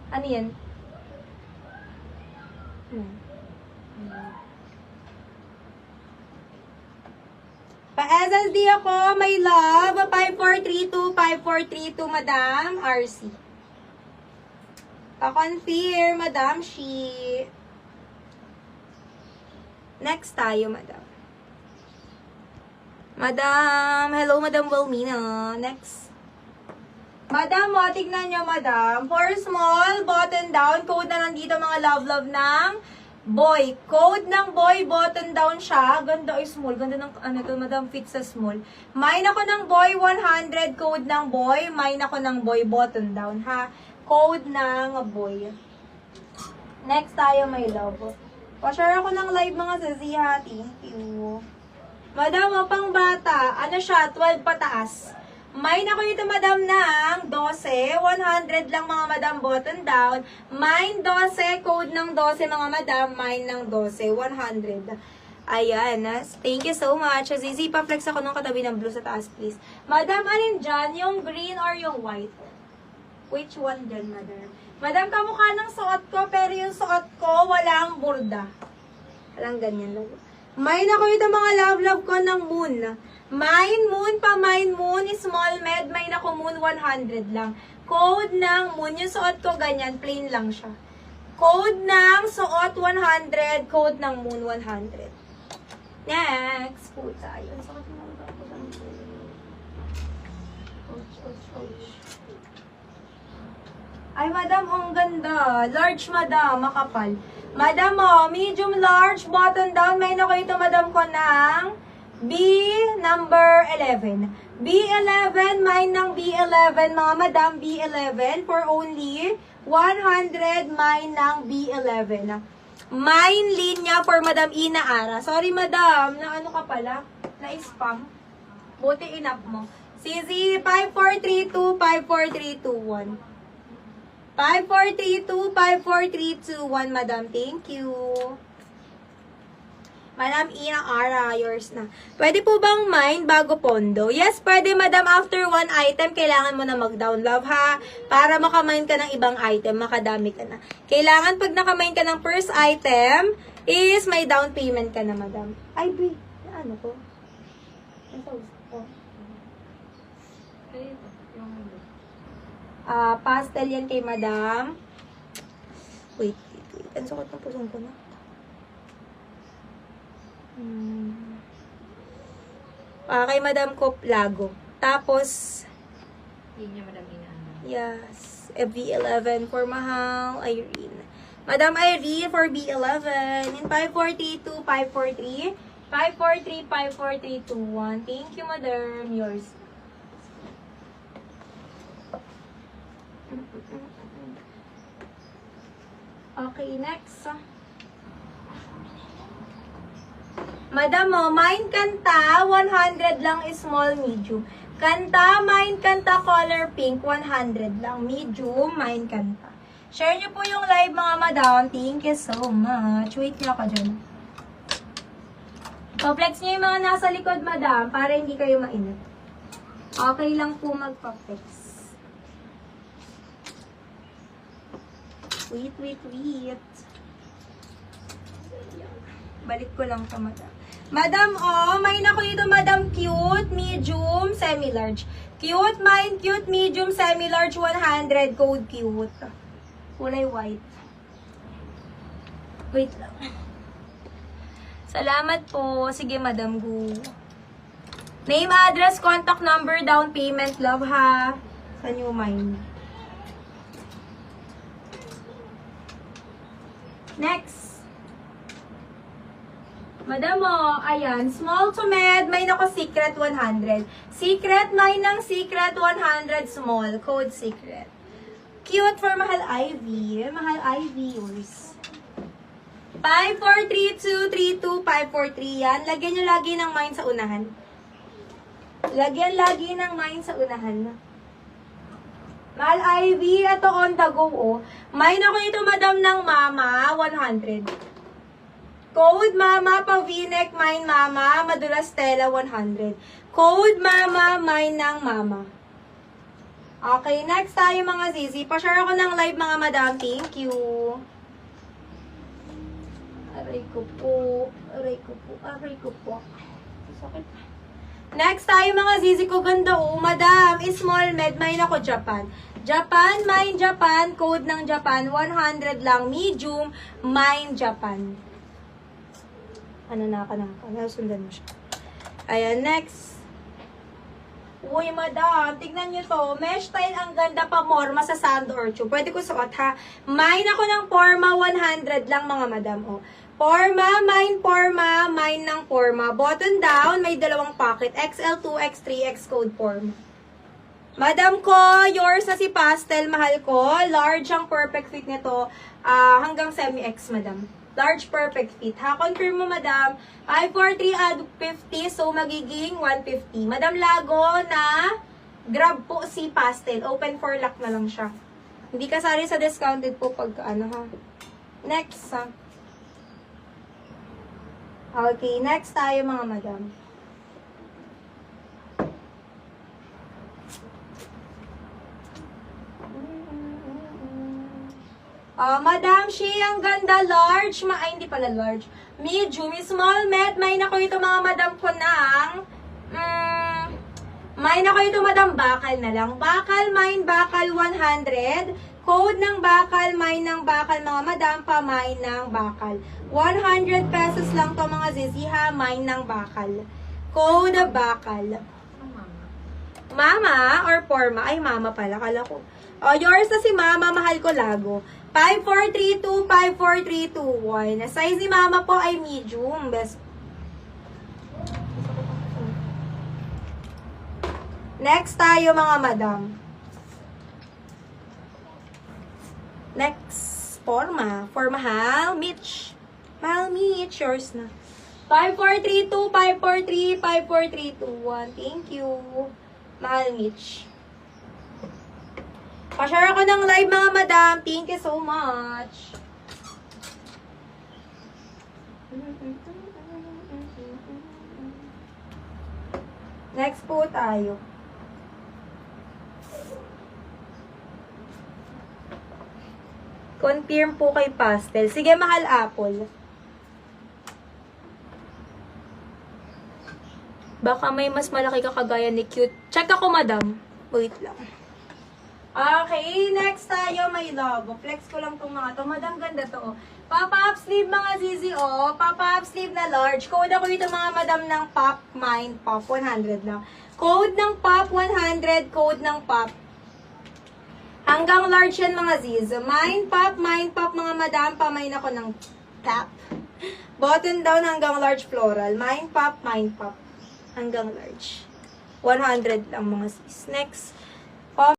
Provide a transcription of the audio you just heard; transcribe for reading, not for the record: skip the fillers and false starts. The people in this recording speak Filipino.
Ano yan? Pa-SSD ako, my love. 5432, 5432, Madam RC. Pa-confirm, Madam Shi. Next tayo, Madam. Madam, hello, Madam Wilmina. Next. Madam, tignan nyo, Madam. For small, button down. Code na lang dito, mga love-love ng boy. Code ng boy, button down siya. Ganda ay small. Ganda ng, ano to, Madam, fit sa small. Mine ako ng boy, 100. Code ng boy. Mine ako ng boy, button down, ha? Code ng boy. Next tayo, my love. Pa-share ako ng live, mga sazi, ha? Thank you. Madam, pang bata. Ano siya? 12 pataas. Mine ako ito, Madam, ng 12. 100 lang, mga Madam, button down. Mine 12. Code ng 12, mga Madam. Mine ng 12. 100. Ayan. Thank you so much. Zizi, pa-flex ako ng katabi ng blue sa taas, please. Madam, alin dyan? Yung green or yung white? Which one dyan, Madam? Madam, kamukha ng suot ko, pero yung suot ko, walang burda. Walang ganyan lang. Mine ako ito, mga love-love ko ng moon. Mine moon, pa-mine moon, small med, mine ako moon, 100 lang. Code ng moon, yung suot ko ganyan, plain lang siya. Code ng suot, 100, code ng moon, 100. Next, po tayo. Ay, Madam, ang ganda. Large, Madam, makapal. Madam, medium, large, button down. May ako ito, Madam, ko ng B number 11. B11, mine ng B11, mga Madam, B11 for only 100, mine ng B11. Mine linya for Madam Ina Ara. Sorry, Madam, na ano ka pala? Na-spam. Buti enough mo. CZ, 5432, 54321. 5432, 54321, Madam. Thank you. Madam Ina Ara, yours na. Pwede po bang mine bago pondo? Yes, pwede, Madam. After one item, kailangan mo na mag-down love, ha? Para makamine ka ng ibang item, makadami ka na. Kailangan pag nakamine ka ng first item, is may down payment ka na, Madam. Ay, wait. Ano ko? Pastel yan kay Madam. Wait. Ang sakot ng pusong ko na. Kay Madam Coplago. Tapos, Yun yung Madam Ina. yes. FB11 for Mahal Irene. Madam Irene for B11. In 5432, 543. 543, 54321. Thank you, Madam. Yours. Okay, next. Madam, mine kanta, 100 lang small, medium. Kanta, mine kanta, color pink, 100 lang. Medium, mine kanta. Share nyo po yung live, mga Madam. Thank you so much. Wait nyo ako dyan. Pa-flex nyo yung mga nasa likod, Madam, para hindi kayo mainit. Okay lang po magpa-flex. Wait. Balik ko lang to, Madam. Madam, mine ako dito, Madam, cute, medium, semi-large. Cute, mine, cute, medium, semi-large, 100, code cute. Kulay white. Wait lang. Salamat po. Sige, Madam, go. Name, address, contact number, down payment, love, ha? Sa new mine. Next. Madam, ayan. Small to med, may nako secret 100. Secret, may ng secret 100 small. Code secret. Cute for Mahal Ivy. Mahal Ivy, yours. 543232, 543 yan. Lagyan nyo lagi ng mine sa unahan. Lagyan lagi ng mine sa unahan. Mahal Ivy, ito on the go, Mine ako ito, Madam, ng Mama, 100. Code Mama, pa-V-neck, mine Mama, Madula Stella, 100. Code Mama, mine ng Mama. Okay, next tayo mga zizi. Pa-share ako ng live mga madam. Thank you. Aray ko po. Aray ko po. Aray ko po. Sakit. Next tayo mga zizi ko. Ganda oh. Madam, small med. Mine ako Japan. Japan, mine Japan. Code ng Japan. 100 lang. Medium, mine Japan. Ano naka. Nasundan mo siya. Ayan, next. Uy, madam, tignan nyo to. Mesh style ang ganda pa morma sa sando or tube. Pwede ko suot ha. Mine ako ng forma, 100 lang mga madam. Oh. Forma, mine ng forma. Button down, may dalawang pocket. XL, 2X, 3X code forma. Madam ko, yours na si Pastel, mahal ko. Large ang perfect fit nito. Hanggang semi-X, madam. Large perfect fit. Ha, confirm mo, madam. 543 add 50, so magiging 150. Madam Lago na grab po si Pastel. Open for lock na lang siya. Hindi kasali sa discounted po pag ano ha. Next ha. Okay, next tayo mga madam. Madam, she, ang ganda, large, ay hindi pala large, medium, small, med, may na ko ito mga madam ko ng, may na ko ito madam, bakal na lang, bakal, mine, bakal, 100, code ng bakal, mine ng bakal, mga madam, pa, mine ng bakal, 100 pesos lang to mga zizi ha, mine ng bakal, code bakal, mama or forma, ay mama pala, kala ko, yours na si mama, mahal ko Lago. 5432, 54321. Size ni mama po ay medium. Best. Next tayo mga madam. Next, forma. For Mahal Mitch. Mahal Mitch, yours na. 5432, 543, 54321. Thank you. Mahal Mitch. Pa-share ako ng live mga madam. Thank you so much. Next po tayo. Confirm po kay Pastel. Sige, mahal Apple. Baka may mas malaki ka kagaya ni Cute. Check ako, madam. Wait lang. Okay, next tayo, may logo. Flex ko lang tong mga to. Madam, ganda to. Oh. Papa-up sleeve mga zizi, oh. Papa-up sleeve na large. Code ako ito mga madam ng Pop, mine, Pop, 100 lang. Code ng Pop, 100. Code ng Pop. Hanggang large yan mga ziz. Mine, Pop, mga madam. Pamain ako ng tap. Button down hanggang large floral. Mine, Pop. Hanggang large. 100 lang mga sis. Next.